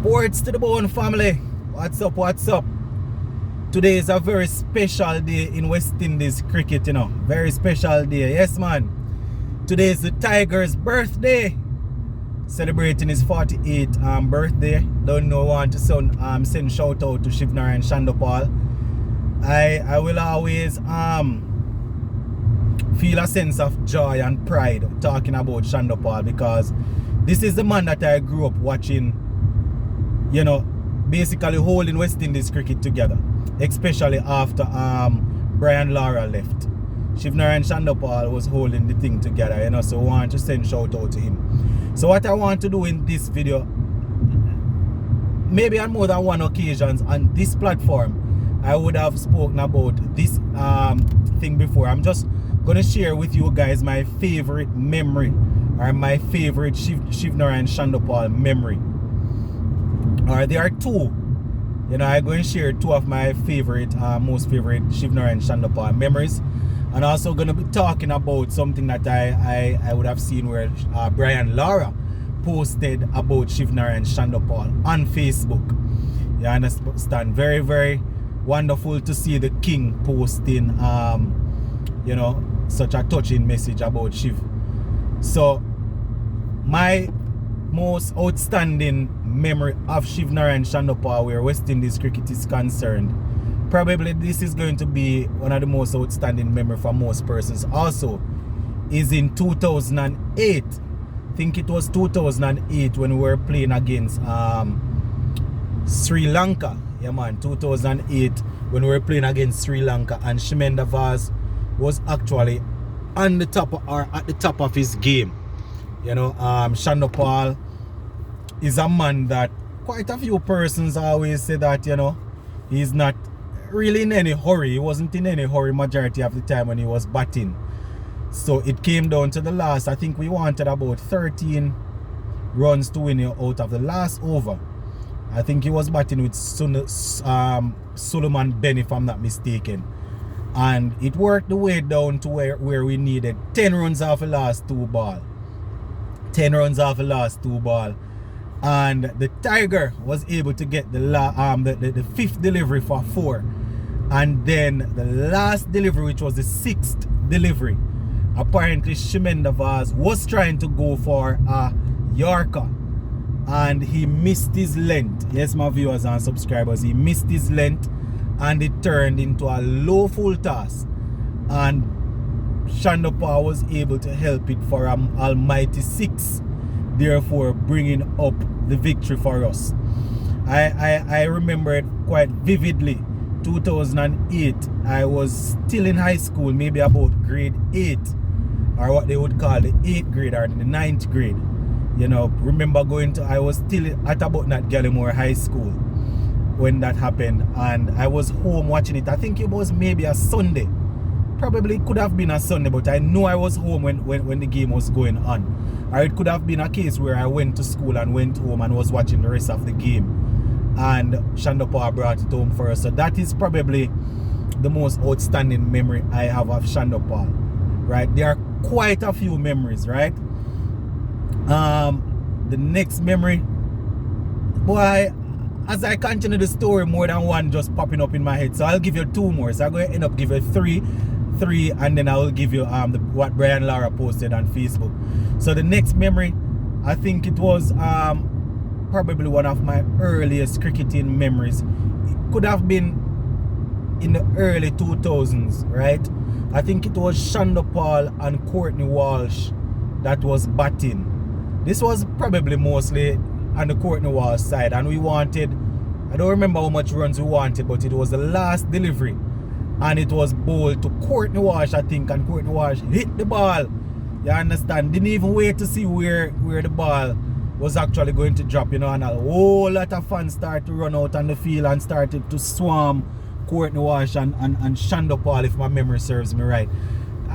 Sports to the bone, family. What's up, what's up? Today is a very special day in West Indies cricket, Very special day. Yes, man. Today is the Tiger's birthday. Celebrating his 48th birthday. Don't know, want to send shout out to Shivnar and Chanderpaulthe. I will always feel a sense of joy and pride talking about Chanderpaulthe, because this is the man that I grew up watching, basically holding West Indies cricket together, especially after Brian Lara left. Shivnar and Chanderpaulthe was holding the thing together, so I want to send shout out to him. So what I want to do in this video, maybe on more than one occasions on this platform, I would have spoken about this thing before. I'm just going to share with you guys my favorite memory, or my favorite Shivnar and Chanderpaulthe memory. Or there are two. I'm going to share two of my favorite, most favorite Shivnar and Chanderpaulthe memories. And also going to be talking about something that I would have seen where Brian Lara posted about Shivnar and Chanderpaulthe on Facebook. You understand? Very, very wonderful to see the king posting, such a touching message about Shiv. So, my most outstanding memory of Shivnar and Chanderpaulthe where West Indies cricket is concerned, probably this is going to be one of the most outstanding memory for most persons also, is in 2008. I think it was 2008 when we were playing against Sri Lanka. Yeah, man, 2008 when we were playing against Sri Lanka, and Chanderpaulthe was actually on the top at the top of his game. Chanderpaulthe is a man that quite a few persons always say that, he's not really in any hurry. He wasn't in any hurry majority of the time when he was batting. So it came down to the last. I think we wanted about 13 runs to win out of the last over. I think he was batting with Suleiman Ben, if I'm not mistaken. And it worked the way down to where we needed 10 runs off the last two ball. 10 runs off the last two ball. And the Tiger was able to get the fifth delivery for 4. And then the last delivery, which was the 6th delivery, apparently Chanderpaulthe was trying to go for a Yorker, and he missed his length. Yes, my viewers and subscribers, he missed his length, and it turned into a low full toss, and Chanderpaulthe was able to help it for an almighty 6, therefore bringing up the victory for us. I remember it quite vividly. 2008, I was still in high school, maybe about grade 8, or what they would call the 8th grade or the 9th grade. Remember I was still at about that Gallimore High School when that happened, and I was home watching it. I think it was maybe a Sunday. Probably could have been a Sunday, but I know I was home when the game was going on. Or it could have been a case where I went to school and went home and was watching the rest of the game, and Chanderpaulthe brought it home for us. So that is probably the most outstanding memory I have of Chanderpaulthe, right? There are quite a few memories, right? The next memory, boy, as I continue the story, more than one just popping up in my head. So I'll give you 2 more. So I'm going to end up giving 3, and then I will give you what Brian Lara posted on Facebook. So the next memory, I think it was probably one of my earliest cricketing memories. It could have been in the early 2000s, right? I think it was Chanderpaulthe and Courtney Walsh that was batting. This was probably mostly on the Courtney Walsh side, and we wanted, I don't remember how much runs we wanted, but it was the last delivery, and it was bowled to Courtney Walsh, I think, and Courtney Walsh hit the ball. You understand? Didn't even wait to see where the ball was actually going to drop, and a whole lot of fans started to run out on the field and started to swarm Courtney Walsh and Chanderpaulthe, if my memory serves me right.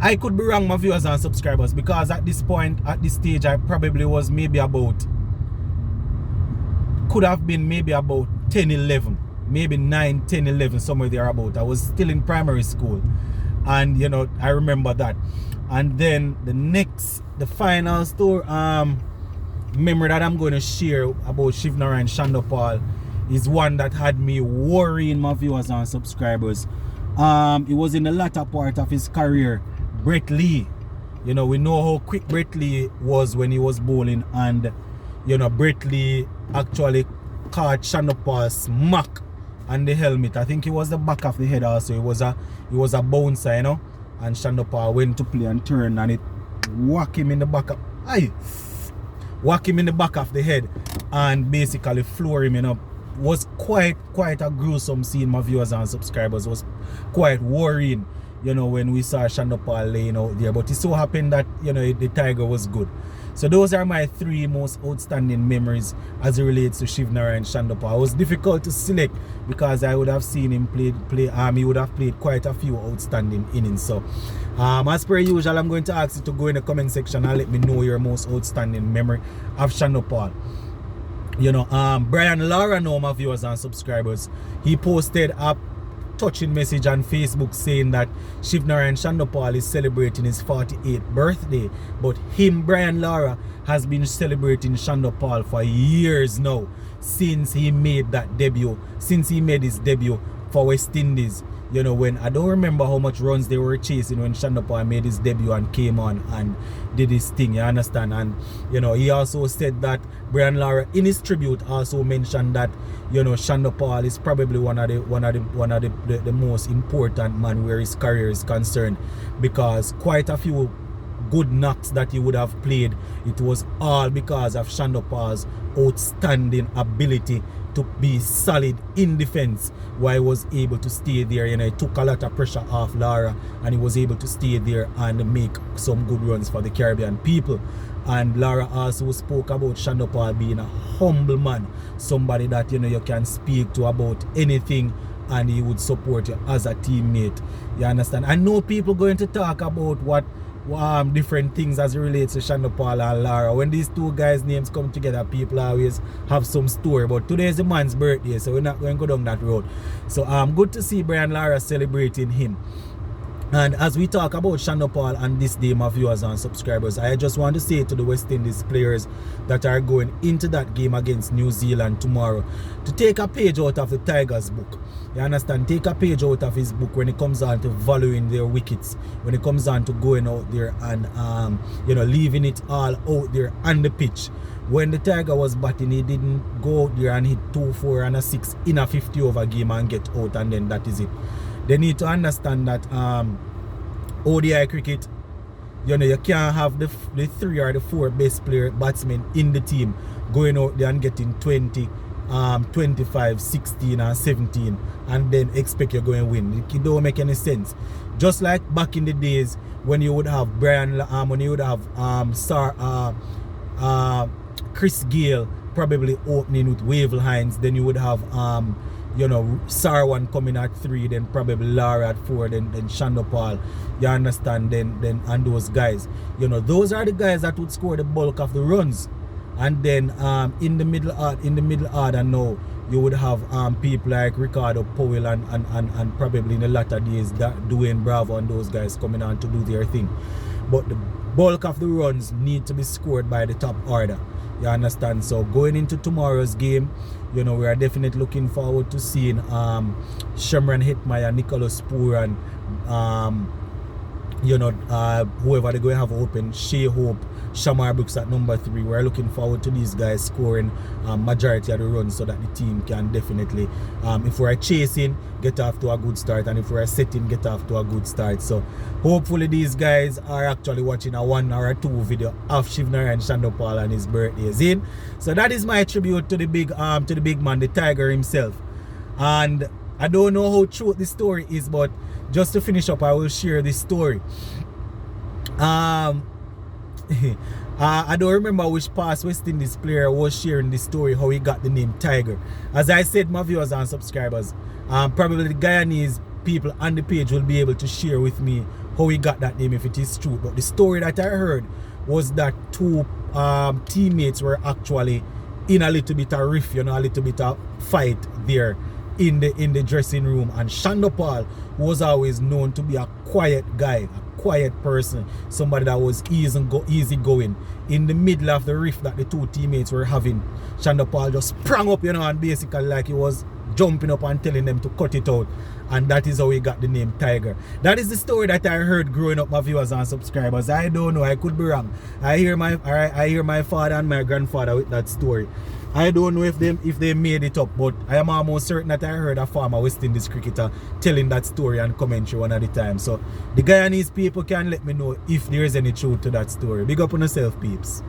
I could be wrong, my viewers and subscribers, because at this stage, I probably was maybe about, could have been maybe about 10, 11, maybe 9, 10, 11, somewhere thereabout. I was still in primary school, and I remember that. And then the final story, memory that I'm going to share about Shivnara and Chanderpaulthe is one that had me worrying my viewers and subscribers. It was in the latter part of his career. Brett Lee, you know, we know how quick Brett Lee was when he was bowling, and you know, Brett Lee actually caught Chanderpaulthe smack on the helmet. I think it was the back of the head also. It was a bouncer, you know, and Chanderpaulthe went to play and turned, and it whack him in the back of whack him in the back of the head and basically floor him, you know. Was quite a gruesome scene, my viewers and subscribers. Was quite worrying, you know, when we saw Chanderpaulthe laying out there. But it so happened that, you know, the Tiger was good. So those are my three most outstanding memories as it relates to Shivnara and Chanderpaulthe. It was difficult to select because I would have seen him play he would have played quite a few outstanding innings. So as per usual, I'm going to ask you to go in the comment section and let me know your most outstanding memory of Chanderpaulthe. You know, Brian Lara, know my viewers and subscribers, he posted a touching message on Facebook saying that Shivnara and Chanderpaulthe is celebrating his 48th birthday, but him, Brian Lara, has been celebrating Chanderpaulthe for years now, since he made his debut for West Indies. You know, when I don't remember how much runs they were chasing when Chanderpaulthe made his debut and came on and did his thing, you understand? And you know, he also said that Brian Lara in his tribute also mentioned that, you know, Chanderpaulthe is probably one of the most important man where his career is concerned, because quite a few good knocks that he would have played, it was all because of Chanderpaulthe's outstanding ability to be solid in defense, while he was able to stay there. You know, it took a lot of pressure off Lara, and he was able to stay there and make some good runs for the Caribbean people. And Lara also spoke about Chanderpaulthe being a humble man, somebody that, you know, you can speak to about anything and he would support you as a teammate. You understand? I know people going to talk about what different things as it relates to Chanderpaulthe and Lara. When these two guys' names come together, people always have some story. But today is the man's birthday, so we're not going to go down that road. So good to see Brian Lara celebrating him. And as we talk about Chanderpaulthe on this day, my viewers and subscribers, I just want to say to the West Indies players that are going into that game against New Zealand tomorrow to take a page out of the Tigers book. You understand? Take a page out of his book when it comes on to valuing their wickets, when it comes on to going out there and you know, leaving it all out there on the pitch. When the Tiger was batting, he didn't go out there and hit 2, 4 and a 6 in a 50 over game and get out, and then that is it. They need to understand that ODI cricket, you know, you can't have the 3 or the 4 best batsmen in the team going out there and getting 20, 25, 16 and 17 and then expect you're going to win. It don't make any sense. Just like back in the days when you would have when you would have Chris Gale probably opening with Wavell Hines, then you would have you know, Sarwan coming at 3, then probably Lara at 4, then Chanderpaulthe, you understand, then and those guys, you know, those are the guys that would score the bulk of the runs. And then in the middle order now, you would have people like Ricardo Powell and probably in the latter days that Dwayne Bravo and those guys coming on to do their thing. But the bulk of the runs need to be scored by the top order. You understand? So going into tomorrow's game, you know, we are definitely looking forward to seeing Shimron Hetmeyer, Nicholas Pooran, you know, whoever they're going to have open, Shea Hope, Shamar Brooks at number 3. We're looking forward to these guys scoring majority of the runs so that the team can definitely, if we're chasing, get off to a good start, and if we're setting, get off to a good start. So hopefully these guys are actually watching a 1 or 2 video of Shivnara and Chanderpaulthe and his birthday is in. So that is my tribute to the big man, the Tiger himself. And I don't know how true this story is, but just to finish up, I will share this story. I don't remember which past West Indies player was sharing this story, how he got the name Tiger. As I said, my viewers and subscribers, probably the Guyanese people on the page will be able to share with me how he got that name if it is true. But the story that I heard was that 2 teammates were actually in a little bit of riff, you know, a little bit of fight there in the dressing room, and Chanderpaulthe was always known to be a quiet guy, a quiet person, somebody that was easy going. In the middle of the rift that the two teammates were having, Chanderpaulthe just sprang up, and basically like he was jumping up and telling them to cut it out. And that is how he got the name Tiger. That is the story that I heard growing up, my viewers and subscribers. I don't know, I could be wrong. I hear my father and my grandfather with that story. I don't know if they made it up, but I am almost certain that I heard a former West Indies cricketer telling that story and commentary one at a time. So the Guyanese people can let me know if there is any truth to that story. Big up on yourself, peeps.